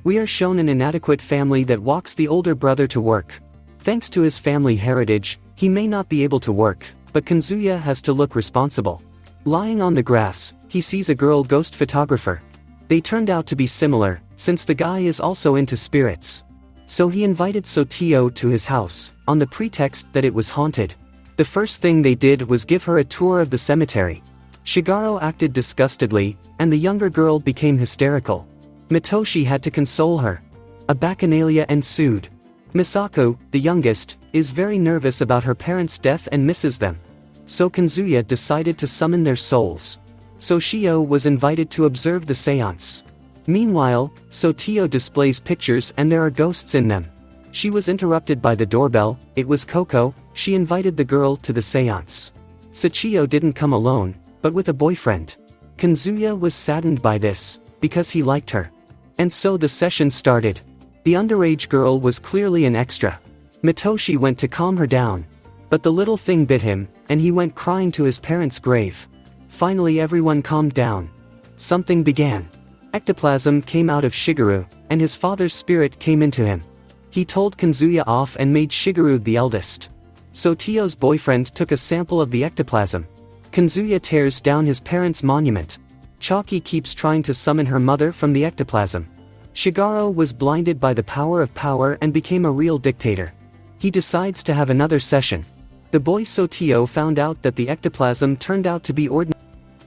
We are shown an inadequate family that walks the older brother to work. Thanks to his family heritage, he may not be able to work, but Kazuya has to look responsible. Lying on the grass, he sees a girl ghost photographer. They turned out to be similar, since the guy is also into spirits. So he invited Sotio to his house, on the pretext that it was haunted. The first thing they did was give her a tour of the cemetery. Shigeru acted disgustedly, and the younger girl became hysterical. Mitoshi had to console her. A bacchanalia ensued. Misako, the youngest, is very nervous about her parents' death and misses them. So Kazuya decided to summon their souls. Soshio was invited to observe the seance. Meanwhile, Sotio displays pictures and there are ghosts in them. She was interrupted by the doorbell. It was Coco. She invited the girl to the seance. Sachio didn't come alone, but with a boyfriend. Kazuya was saddened by this, because he liked her. And so the session started. The underage girl was clearly an extra. Mitoshi went to calm her down. But the little thing bit him, and he went crying to his parents' grave. Finally everyone calmed down. Something began. Ectoplasm came out of Shigeru, and his father's spirit came into him. He told Kazuya off and made Shigeru the eldest. Sotio's boyfriend took a sample of the ectoplasm. Kazuya tears down his parents' monument. Chalky keeps trying to summon her mother from the ectoplasm. Shigeru was blinded by the power of power and became a real dictator. He decides to have another session. The boy Sotio found out that the ectoplasm turned out to be ordinary.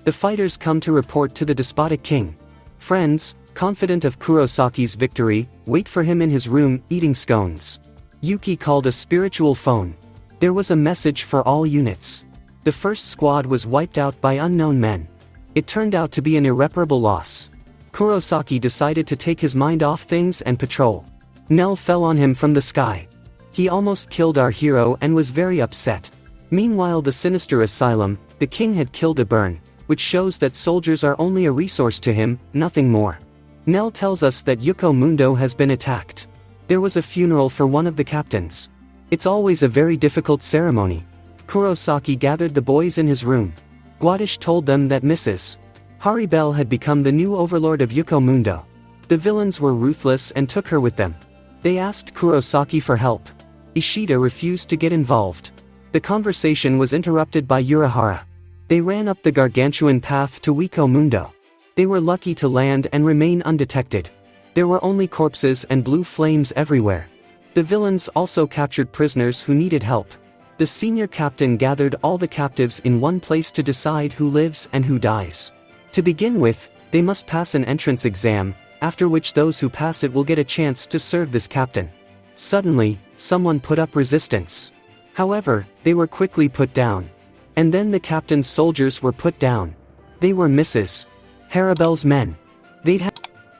The fighters come to report to the despotic king. Friends, confident of Kurosaki's victory, wait for him in his room, eating scones. Yuki called a spiritual phone. There was a message for all units. The first squad was wiped out by unknown men. It turned out to be an irreparable loss. Kurosaki decided to take his mind off things and patrol. Nell fell on him from the sky. He almost killed our hero and was very upset. Meanwhile, the sinister asylum, the king had killed a burn, which shows that soldiers are only a resource to him, nothing more. Nell tells us that Yuko Mundo has been attacked. There was a funeral for one of the captains. It's always a very difficult ceremony. Kurosaki gathered the boys in his room. Guadish told them that Mrs. Haribel had become the new overlord of Yuko Mundo. The villains were ruthless and took her with them. They asked Kurosaki for help. Ishida refused to get involved. The conversation was interrupted by Urahara. They ran up the gargantuan path to Yuko Mundo. They were lucky to land and remain undetected. There were only corpses and blue flames everywhere. The villains also captured prisoners who needed help. The senior captain gathered all the captives in one place to decide who lives and who dies. To begin with, they must pass an entrance exam, after which those who pass it will get a chance to serve this captain. Suddenly, someone put up resistance. However, they were quickly put down. And then the captain's soldiers were put down. They were Mrs. Haribel's men.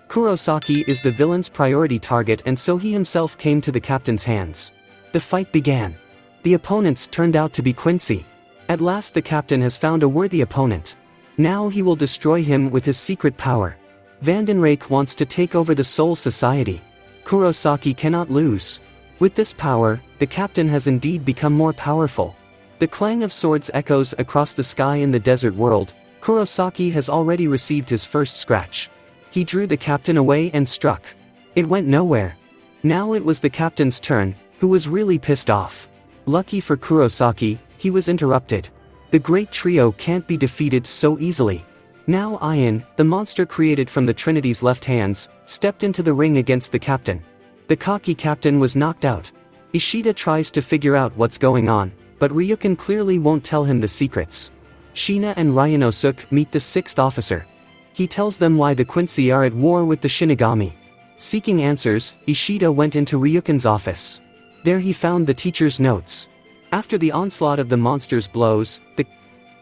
Kurosaki is the villain's priority target, and so he himself came to the captain's hands. The fight began. The opponents turned out to be Quincy. At last the captain has found a worthy opponent. Now he will destroy him with his secret power. Vandenrake wants to take over the Soul Society. Kurosaki cannot lose. With this power, the captain has indeed become more powerful. The clang of swords echoes across the sky in the desert world. Kurosaki has already received his first scratch. He drew the captain away and struck. It went nowhere. Now it was the captain's turn, who was really pissed off. Lucky for Kurosaki, he was interrupted. The great trio can't be defeated so easily. Now Ian, the monster created from the Trinity's left hands, stepped into the ring against the captain. The cocky captain was knocked out. Ishida tries to figure out what's going on, but Ryukin clearly won't tell him the secrets. Shina and Ryanosuke meet the 6th officer. He tells them why the Quincy are at war with the Shinigami. Seeking answers, Ishida went into Ryukin's office. There he found the teacher's notes. After the onslaught of the monster's blows,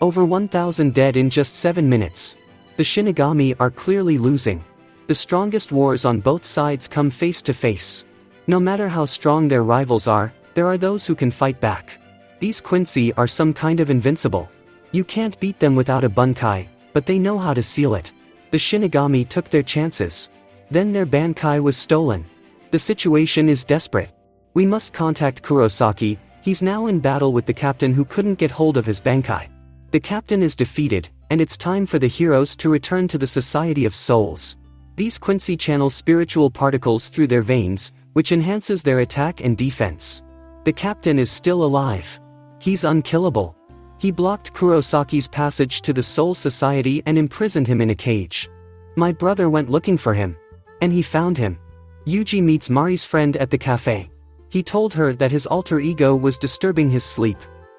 over 1,000 dead in just 7 minutes. The Shinigami are clearly losing. The strongest wars on both sides come face to face. No matter how strong their rivals are, there are those who can fight back. These Quincy are some kind of invincible. You can't beat them without a Bunkai, but they know how to seal it. The Shinigami took their chances. Then their Bankai was stolen. The situation is desperate. We must contact Kurosaki. He's now in battle with the captain who couldn't get hold of his Bankai. The captain is defeated, and it's time for the heroes to return to the Society of Souls. These Quincy channels spiritual particles through their veins, which enhances their attack and defense. The captain is still alive. He's unkillable. He blocked Kurosaki's passage to the Soul Society and imprisoned him in a cage. My brother went looking for him. And he found him. Yuji meets Mari's friend at the cafe. He told her that his alter ego was disturbing his sleep.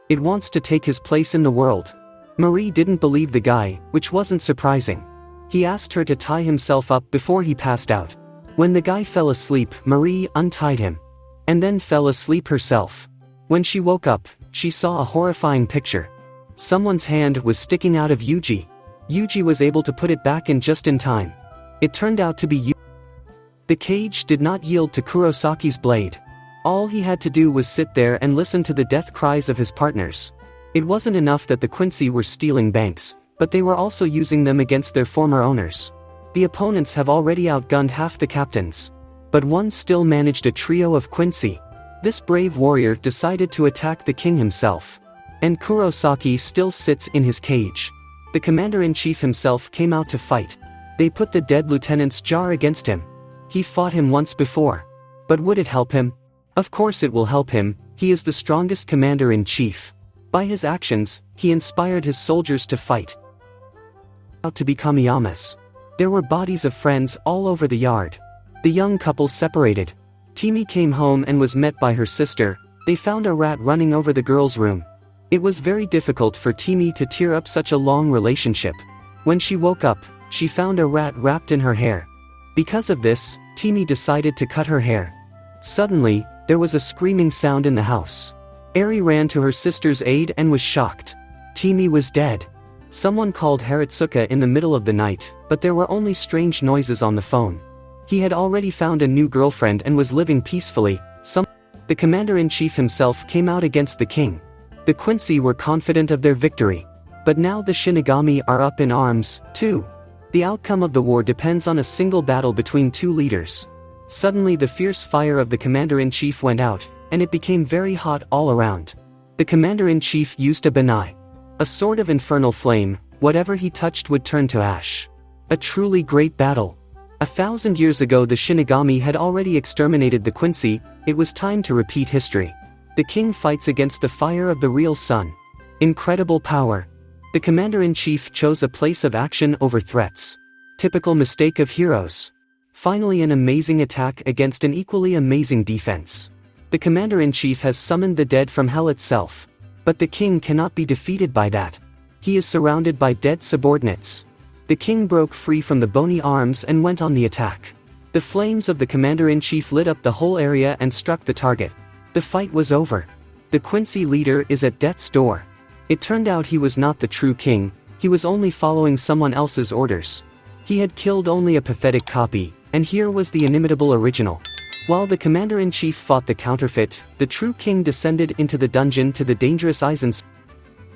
It wants to take his place in the world. Marie didn't believe the guy, which wasn't surprising. He asked her to tie himself up before he passed out. When the guy fell asleep, Marie untied him. And then fell asleep herself. When she woke up, she saw a horrifying picture. Someone's hand was sticking out of Yuji. Yuji was able to put it back in just in time. It turned out to be Yuji. The cage did not yield to Kurosaki's blade. All he had to do was sit there and listen to the death cries of his partners. It wasn't enough that the Quincy were stealing banks, but they were also using them against their former owners. The opponents have already outgunned half the captains. But one still managed a trio of Quincy. This brave warrior decided to attack the king himself. And Kurosaki still sits in his cage. The commander-in-chief himself came out to fight. They put the dead lieutenant's jar against him. He fought him once before. But would it help him? Of course it will help him. He is the strongest commander-in-chief. By his actions, he inspired his soldiers to fight. Out to be Kamiyamas. There were bodies of friends all over the yard. The young couple separated. Timi came home and was met by her sister. They found a rat running over the girl's room. It was very difficult for Timi to tear up such a long relationship. When she woke up, she found a rat wrapped in her hair. Because of this, Timi decided to cut her hair. Suddenly, there was a screaming sound in the house. Eri ran to her sister's aid and was shocked. Timi was dead. Someone called Haritsuka in the middle of the night, but there were only strange noises on the phone. He had already found a new girlfriend and was living peacefully. The commander-in-chief himself came out against the king. The Quincy were confident of their victory. But now the Shinigami are up in arms, too. The outcome of the war depends on a single battle between two leaders. Suddenly the fierce fire of the commander-in-chief went out, and it became very hot all around. The commander-in-chief used a banai. A sword of infernal flame. Whatever he touched would turn to ash. A truly great battle. 1,000 years ago the Shinigami had already exterminated the Quincy. It was time to repeat history. The king fights against the fire of the real sun. Incredible power. The commander-in-chief chose a place of action over threats. Typical mistake of heroes. Finally an amazing attack against an equally amazing defense. The commander-in-chief has summoned the dead from hell itself. But the king cannot be defeated by that. He is surrounded by dead subordinates. The king broke free from the bony arms and went on the attack. The flames of the commander-in-chief lit up the whole area and struck the target. The fight was over. The Quincy leader is at death's door. It turned out he was not the true king, he was only following someone else's orders. He had killed only a pathetic copy, and here was the inimitable original. While the commander-in-chief fought the counterfeit, the true king descended into the dungeon to the dangerous Eisen.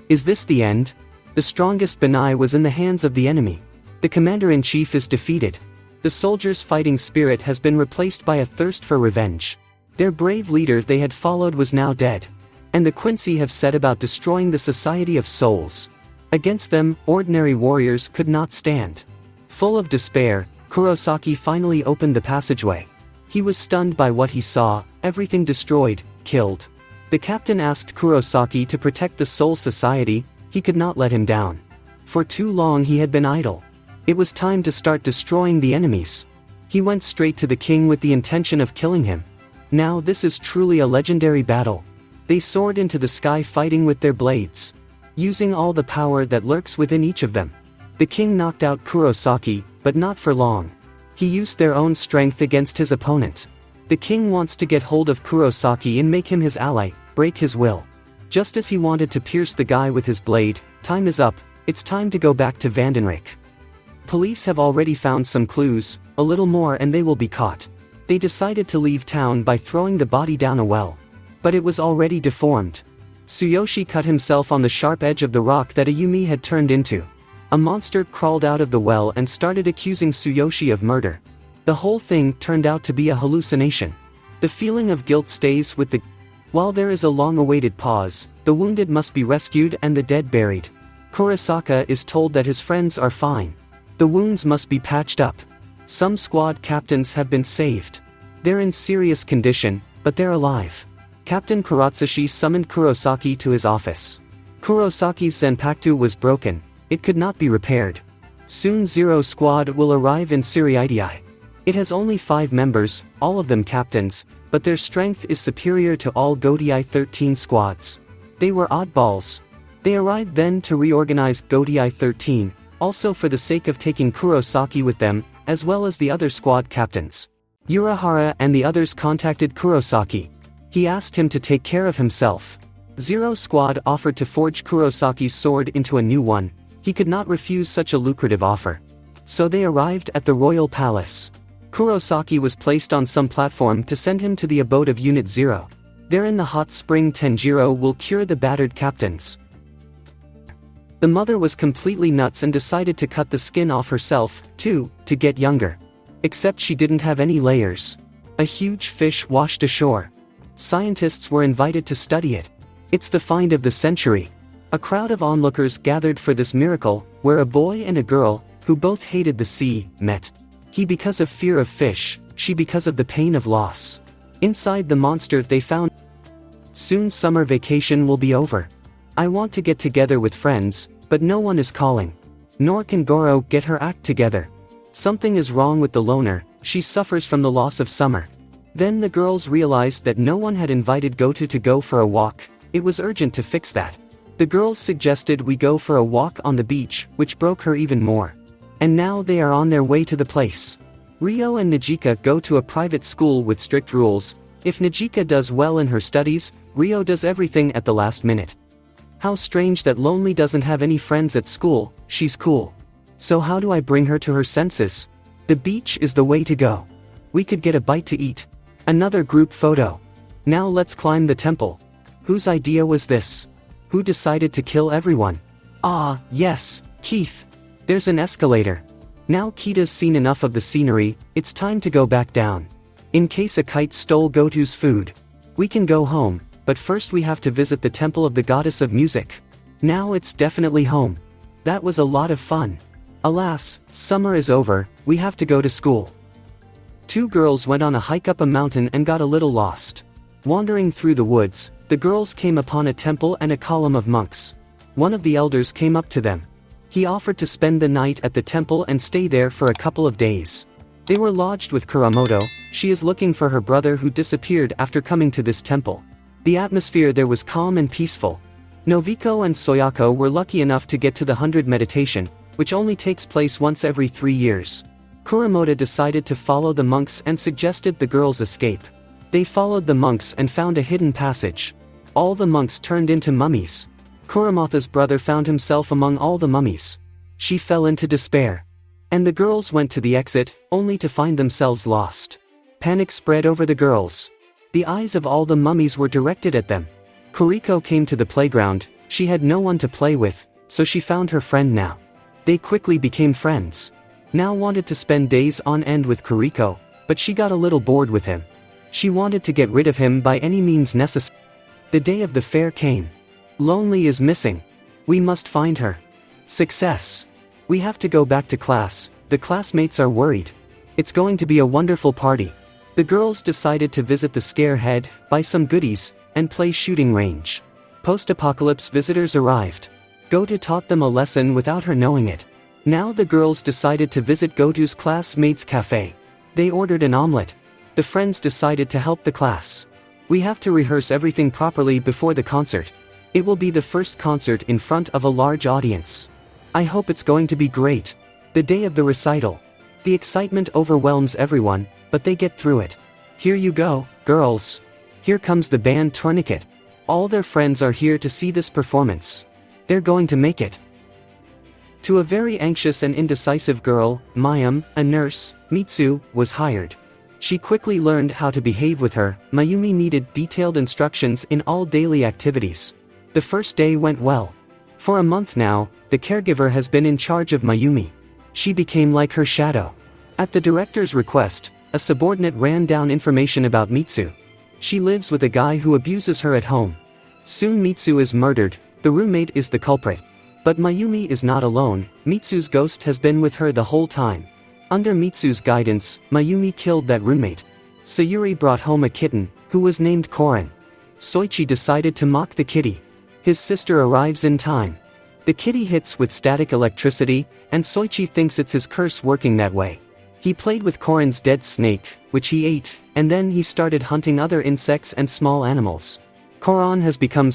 Is this the end? The strongest banai was in the hands of the enemy. The commander-in-chief is defeated. The soldiers' fighting spirit has been replaced by a thirst for revenge. Their brave leader they had followed was now dead. And the Quincy have set about destroying the Society of Souls. Against them, ordinary warriors could not stand. Full of despair, Kurosaki finally opened the passageway. He was stunned by what he saw, everything destroyed, killed. The captain asked Kurosaki to protect the Soul Society. He could not let him down. For too long he had been idle. It was time to start destroying the enemies. He went straight to the king with the intention of killing him. Now this is truly a legendary battle. They soared into the sky fighting with their blades. Using all the power that lurks within each of them. The king knocked out Kurosaki, but not for long. He used their own strength against his opponent. The king wants to get hold of Kurosaki and make him his ally, break his will. Just as he wanted to pierce the guy with his blade, time is up, it's time to go back to Vandenrijk. Police have already found some clues, a little more and they will be caught. They decided to leave town by throwing the body down a well. But it was already deformed. Tsuyoshi cut himself on the sharp edge of the rock that Ayumi had turned into. A monster crawled out of the well and started accusing Tsuyoshi of murder. The whole thing turned out to be a hallucination. The feeling of guilt stays with the... While there is a long-awaited pause, the wounded must be rescued and the dead buried. Kurosaka is told that his friends are fine. The wounds must be patched up. Some squad captains have been saved. They're in serious condition, but they're alive. Captain Kuratsushi summoned Kurosaki to his office. Kurosaki's Zenpaku was broken, it could not be repaired. Soon Zero Squad will arrive in Siriidii. It has only 5 members, all of them captains, but their strength is superior to all Godii 13 squads. They were oddballs. They arrived then to reorganize Godii 13, also for the sake of taking Kurosaki with them, as well as the other squad captains. Urahara and the others contacted Kurosaki. He asked him to take care of himself. Zero Squad offered to forge Kurosaki's sword into a new one. He could not refuse such a lucrative offer. So they arrived at the royal palace. Kurosaki was placed on some platform to send him to the abode of Unit 0. There in the hot spring Tenjiro will cure the battered captains. The mother was completely nuts and decided to cut the skin off herself, too, to get younger. Except she didn't have any layers. A huge fish washed ashore. Scientists were invited to study it. It's the find of the century. A crowd of onlookers gathered for this miracle, where a boy and a girl, who both hated the sea, met. He because of fear of fish, she because of the pain of loss. Inside the monster they found. Soon summer vacation will be over. I want to get together with friends, but no one is calling. Nor can Goro get her act together. Something is wrong with the loner, she suffers from the loss of summer. Then the girls realized that no one had invited Goto to go for a walk. It was urgent to fix that. The girls suggested we go for a walk on the beach, which broke her even more. And now they are on their way to the place. Ryo and Nijika go to a private school with strict rules. If Nijika does well in her studies, Ryo does everything at the last minute. How strange that Lonely doesn't have any friends at school, she's cool. So how do I bring her to her senses? The beach is the way to go. We could get a bite to eat. Another group photo. Now let's climb the temple. Whose idea was this? Who decided to kill everyone? Ah, yes, Keith. There's an escalator. Now Kita's seen enough of the scenery, it's time to go back down. In case a kite stole Goto's food. We can go home, but first we have to visit the temple of the goddess of music. Now it's definitely home. That was a lot of fun. Alas, summer is over, we have to go to school. 2 girls went on a hike up a mountain and got a little lost. Wandering through the woods, the girls came upon a temple and a column of monks. One of the elders came up to them. He offered to spend the night at the temple and stay there for a couple of days. They were lodged with Kuramoto. She is looking for her brother who disappeared after coming to this temple. The atmosphere there was calm and peaceful. Noviko and Soyako were lucky enough to get to the 100 meditation, which only takes place once every 3 years. Kuramoto decided to follow the monks and suggested the girls escape. They followed the monks and found a hidden passage. All the monks turned into mummies. Kuramata's brother found himself among all the mummies. She fell into despair. And the girls went to the exit, only to find themselves lost. Panic spread over the girls. The eyes of all the mummies were directed at them. Kuriko came to the playground. She had no one to play with, so she found her friend now. They quickly became friends. Now wanted to spend days on end with Kuriko, but she got a little bored with him. She wanted to get rid of him by any means necessary. The day of the fair came. Lonely is missing. We must find her. Success. We have to go back to class, the classmates are worried. It's going to be a wonderful party. The girls decided to visit the scarehead, buy some goodies, and play shooting range. Post-apocalypse visitors arrived. Goto taught them a lesson without her knowing it. Now the girls decided to visit Goto's classmates' cafe. They ordered an omelette. The friends decided to help the class. We have to rehearse everything properly before the concert. It will be the first concert in front of a large audience. I hope it's going to be great. The day of the recital. The excitement overwhelms everyone, but they get through it. Here you go, girls. Here comes the band Tourniquet. All their friends are here to see this performance. They're going to make it. To a very anxious and indecisive girl, Mayum, a nurse, Mitsu, was hired. She quickly learned how to behave with her. Mayumi needed detailed instructions in all daily activities. The first day went well. For a month now, the caregiver has been in charge of Mayumi. She became like her shadow. At the director's request, a subordinate ran down information about Mitsu. She lives with a guy who abuses her at home. Soon Mitsu is murdered, the roommate is the culprit. But Mayumi is not alone, Mitsu's ghost has been with her the whole time. Under Mitsu's guidance, Mayumi killed that roommate. Sayuri brought home a kitten, who was named Korin. Soichi decided to mock the kitty. His sister arrives in time. The kitty hits with static electricity, and Soichi thinks it's his curse working that way. He played with Korin's dead snake, which he ate, and then he started hunting other insects and small animals. Korin has become